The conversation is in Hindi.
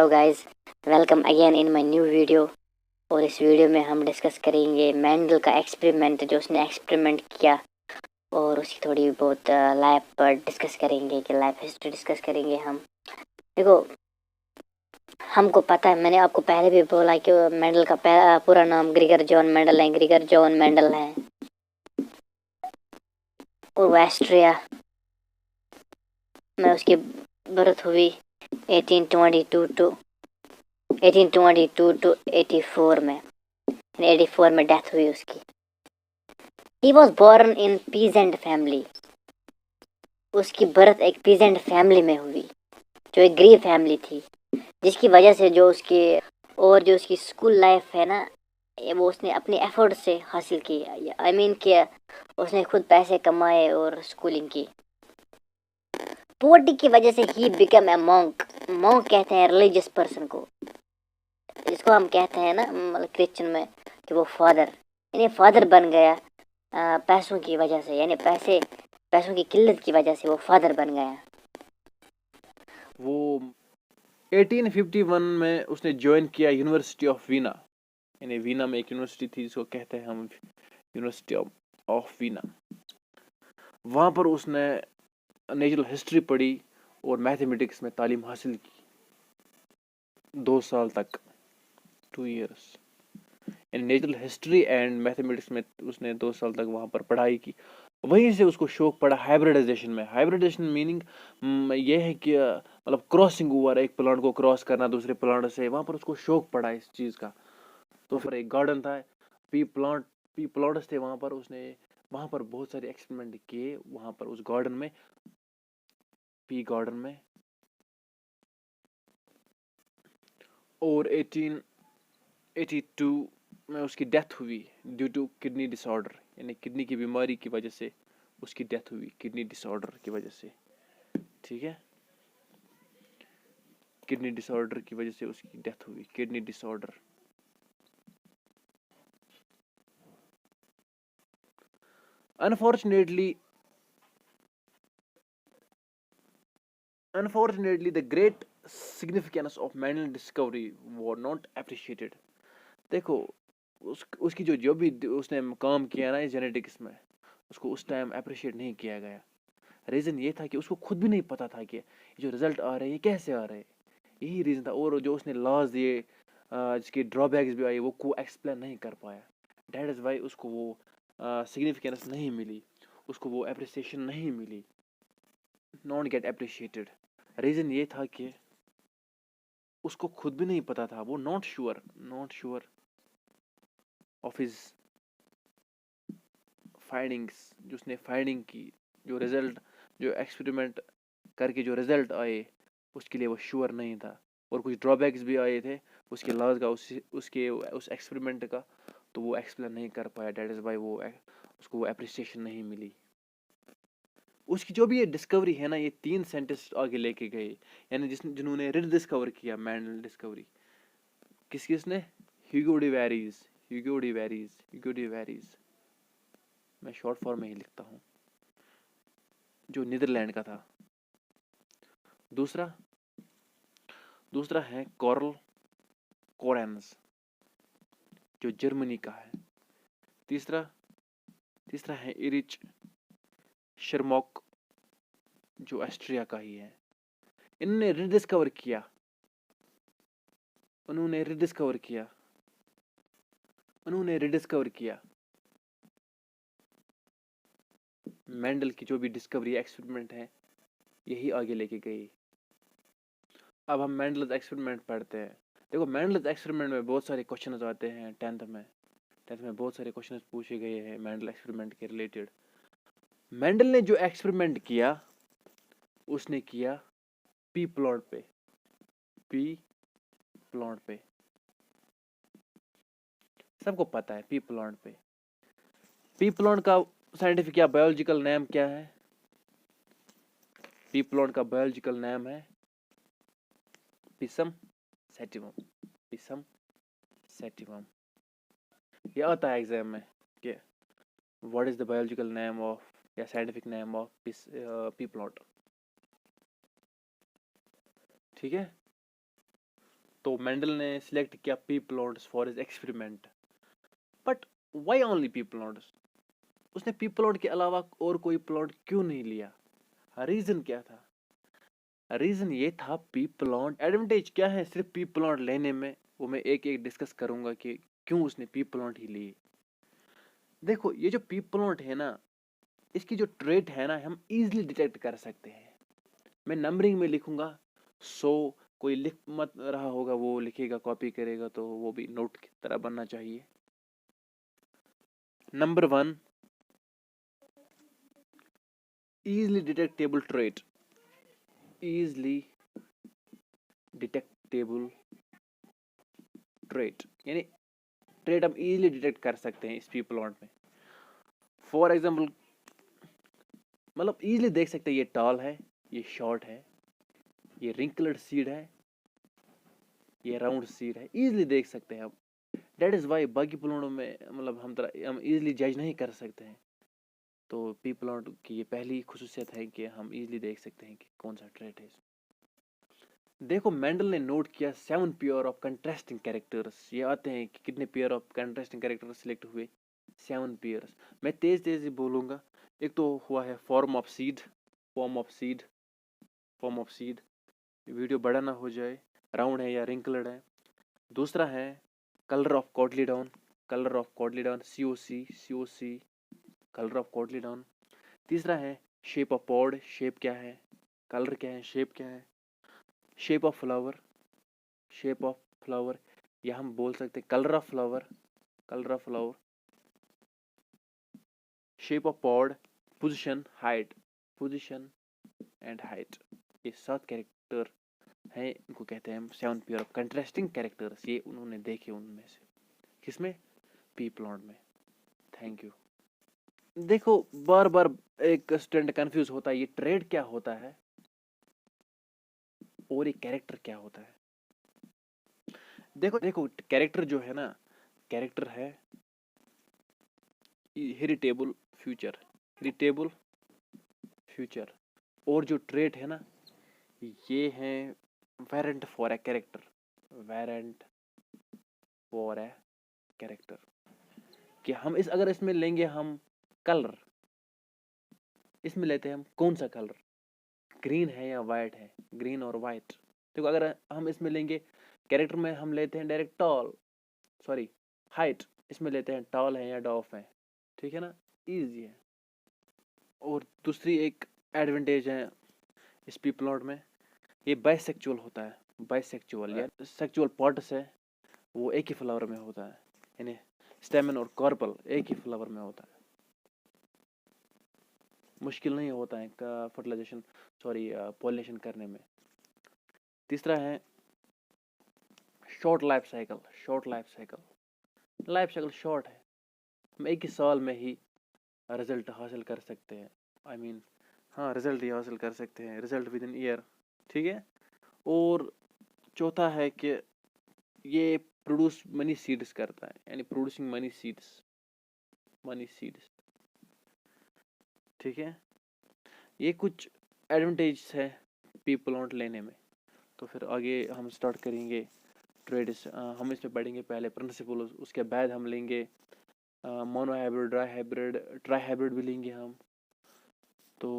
Guys, welcome again in my new video. और इस वीडियो में हम डिस्कस करेंगे मेंडल का एक्सपेरिमेंट जो उसने एक्सपेरिमेंट किया और उसकी थोड़ी बहुत लाइफ पर डिस्कस करेंगे कि लाइफ हिस्ट्री डिस्कस करेंगे हम। देखो, हमको पता है, मैंने आपको पहले भी बोला कि मेंडल का पूरा नाम ग्रीगर जॉन मेंडल है। ग्रीगर जॉन मेंडल है और वो ऑस्ट्रिया में उसकी बर्थ हुई 1822 टू 84 में। 84 में डेथ हुई उसकी। He was born in peasant family. उसकी बर्थ एक पीजेंट फैमिली में हुई जो एक गरीब फैमिली थी, जिसकी वजह से जो उसकी स्कूल लाइफ है ना, वो उसने अपने एफर्ट से हासिल की। आई मीन कि उसने खुद पैसे कमाए और स्कूलिंग की। पॉवर्टी की वजह से he become a monk. Monk कहते हैं रिलीजियस पर्सन को, जिसको हम कहते हैं ना मतलब क्रिश्चियन में कि वो फादर, यानी फादर बन गया पैसों की वजह से, यानी पैसों की किल्लत की वजह से वो फादर बन गया। वो 1851 में उसने ज्वाइन किया यूनिवर्सिटी ऑफ वीना। यानी वीना में एक यूनिवर्सिटी थी जिसको कहते हैं हम यूनिवर्सिटी ऑफ वीना। वहाँ पर उसने नेचुरल हिस्ट्री पढ़ी और मैथमेटिक्स में तालीम हासिल की 2 साल तक, 2 years। यानी नेचुरल हिस्ट्री एंड मैथमेटिक्स में उसने 2 साल तक वहाँ पर पढ़ाई की। वहीं से उसको शौक पड़ा हाइब्रिडाइजेशन में। हाइब्रिडाइजेशन मीनिंग ये है कि मतलब क्रॉसिंग ओवर, एक प्लांट को क्रॉस करना दूसरे प्लांट से। वहाँ पर उसको शौक पड़ा इस चीज़ का। तो फिर एक गार्डन था, पी प्लांट्स थे वहाँ पर। उसने वहाँ पर बहुत सारे एक्सपेरिमेंट किए वहाँ पर उस गार्डन में, पी गार्डन में। और 1882 में उसकी डेथ हुई ड्यू टू किडनी डिसऑर्डर। यानी किडनी की बीमारी की वजह से उसकी डेथ हुई, किडनी डिसऑर्डर की वजह से। ठीक है, किडनी डिसऑर्डर की वजह से उसकी डेथ हुई, kidney disorder. Unfortunately, the great significance of Mendel discovery were not appreciated. देखो, उसकी जो भी उसने काम किया ना इस जेनेटिक्स में, उसको उस टाइम अप्रिशिएट नहीं किया गया। रीज़न ये था कि उसको खुद भी नहीं पता था कि जो रिजल्ट आ रहे हैं ये कैसे आ रहे हैं। यही रीज़न था। और जो उसने लॉज दिए, जिसकी ड्रॉबैक्स भी आई, वो को एक्सप्लेन नहीं कर पाया। डैट इज़ वाई उसको वो सिग्निफिकेंस नहीं मिली, उसको वो अप्रिसिएशन नहीं मिली, नॉट गेट अप्रिशिएटेड। रीज़न ये था कि उसको खुद भी नहीं पता था, वो not sure of his findings. जो उसने फाइंडिंग की, जो रिजल्ट, जो एक्सपेरिमेंट करके जो रिजल्ट आए, उसके लिए वो श्योर नहीं था। और कुछ ड्रॉबैक्स भी आए थे उसके लॉज का, उस एक्सपेरिमेंट का। तो वो एक्सप्लेन नहीं कर पाया। डैट इज़ वाई उसको वो अप्रिसिएशन नहीं मिली। उसकी जो भी ये डिस्कवरी है ना, ये 3 साइंटिस्ट आगे लेके गए। यानी जिन्होंने रिडिस्कवर किया मेंडल डिस्कवरी। किसने? Hugo de varies. मैं शॉर्ट फॉर्म में ही लिखता हूँ, जो नीदरलैंड का था। दूसरा है कॉरल कोरेंस, जो जर्मनी का है। तीसरा है इरिच शर्मॉक, जो ऑस्ट्रिया का ही है। इन्होंने रिडिस्कवर किया मेंडल की जो भी डिस्कवरी एक्सपेरिमेंट है, यही आगे लेके गई। अब हम मेंडल एक्सपेरिमेंट पढ़ते हैं। देखो, मेंडल एक्सपेरिमेंट में बहुत सारे क्वेश्चंस आते हैं। 10th में बहुत सारे क्वेश्चंस पूछे गए हैं मेंडल एक्सपेरिमेंट के रिलेटेड। मेंडल ने जो एक्सपेरिमेंट किया, उसने किया पी प्लांट पे। सबको पता है पी प्लांट का साइंटिफिक या बायोलॉजिकल नेम क्या है? पी प्लांट का बायोलॉजिकल नेम है पिसम सैटिवम। ये आता है एग्जाम में कि what is the biological name of या scientific name of pea plant. ठीक है, तो मेंडल ने सिलेक्ट किया pea plants for his experiment. But why only pea plants? उसने पी प्लांट के अलावा और कोई प्लांट क्यों नहीं लिया? रीजन क्या था? रीजन ये था पी प्लांट एडवांटेज क्या है सिर्फ पी प्लांट लेने में, वो मैं एक एक डिस्कस करूंगा कि क्यों उसने पी प्लांट ही लिए। देखो ये जो पी प्लांट है ना, इसकी जो ट्रेट है ना हम इजीली डिटेक्ट कर सकते हैं। मैं नंबरिंग में लिखूंगा 100, कोई लिख मत रहा होगा वो लिखेगा कॉपी करेगा तो वो भी नोट की तरह बनना चाहिए। Number 1, easily detectable trait, easily detectable trait यानी ट्रेट हम इजीली डिटेक्ट कर सकते हैं इस पी प्लांट में। फॉर एग्जांपल मतलब इजीली देख सकते हैं ये टॉल है, ये शॉर्ट है, ये रिंकल्ड सीड है, ये राउंड सीड है, इजीली देख सकते हैं हम। दैट इज वाई बाकी प्लांटों में मतलब हम इजीली जज नहीं कर सकते हैं। तो पी प्लांट की ये पहली खुसूसियत है कि हम इजीली देख सकते हैं कि कौन सा ट्रेट है। देखो मेंडल ने नोट किया 7 पेयर ऑफ कंट्रास्टिंग कैरेक्टर्स। ये आते हैं कि कितने pair of contrasting characters select हुए, 7 पेयर्स। मैं तेज तेज ही बोलूंगा। एक तो हुआ है form of seed, form of seed, form of seed, video बड़ा ना हो जाए, राउंड है या रिंकल्ड है। दूसरा है colour of cotyledon, colour of cotyledon, COC, COC, colour of cotyledon. तीसरा है शेप ऑफ पॉड, शेप क्या है, कलर क्या है, शेप क्या है। Shape of flower, shape of flower, या हम बोल सकते हैं colour of flower, colour of flower. Shape of pod, position, height, position and height. ये 7 कैरेक्टर हैं, इनको कहते हैं 7 पेयर ऑफ कंट्रास्टिंग कैरेक्टर्स। ये उन्होंने देखे उनमें से, किसमें? पी प्लांट में। Thank you. देखो बार बार एक स्टूडेंट कंफ्यूज होता है ये ट्रेड क्या होता है और ये कैरेक्टर क्या होता है। देखो देखो कैरेक्टर जो है ना, कैरेक्टर है हेरिटेबल फ्यूचर, हेरिटेबल फ्यूचर। और जो ट्रेट है ना ये है variant for a character, variant for a character. कि हम इस अगर इसमें लेंगे हम कलर, इसमें लेते हैं हम कौन सा कलर, ग्रीन है या वाइट है, ग्रीन और वाइट। देखो अगर हम इसमें लेंगे कैरेक्टर में हम लेते हैं डायरेक्ट टॉल, सॉरी हाइट, इसमें लेते हैं टॉल है या डॉफ है, ठीक है ना, इजी है। और दूसरी एक एडवांटेज है इस पी प्लॉट में, ये बाइसेक्चुअल होता है, बाइसेक्चुअल या सेक्चुअल पार्ट्स है वो एक ही फ्लावर में होता है, यानी स्टेमन और कार्पल एक ही फ्लावर में होता है। मुश्किल नहीं होता है फर्टिलाइजेशन, सॉरी पॉलिनेशन करने में। तीसरा है short life cycle, short life cycle, life cycle short है, हम एक ही साल में ही रिजल्ट हासिल कर सकते हैं। आई मीन हाँ रिजल्ट ही हासिल कर सकते हैं, रिजल्ट विद इन ईयर, ठीक है। और चौथा है कि ये प्रोड्यूस मनी सीड्स करता है, यानी producing money seeds, money seeds, ठीक है। ये कुछ एडवांटेज है पी प्लांट लेने में। तो फिर आगे हम स्टार्ट करेंगे ट्रेड, हम इसमें पढ़ेंगे पहले प्रिंसिपल, उसके बाद हम लेंगे mono hybrid, dry hybrid, try hybrid भी लेंगे हम। तो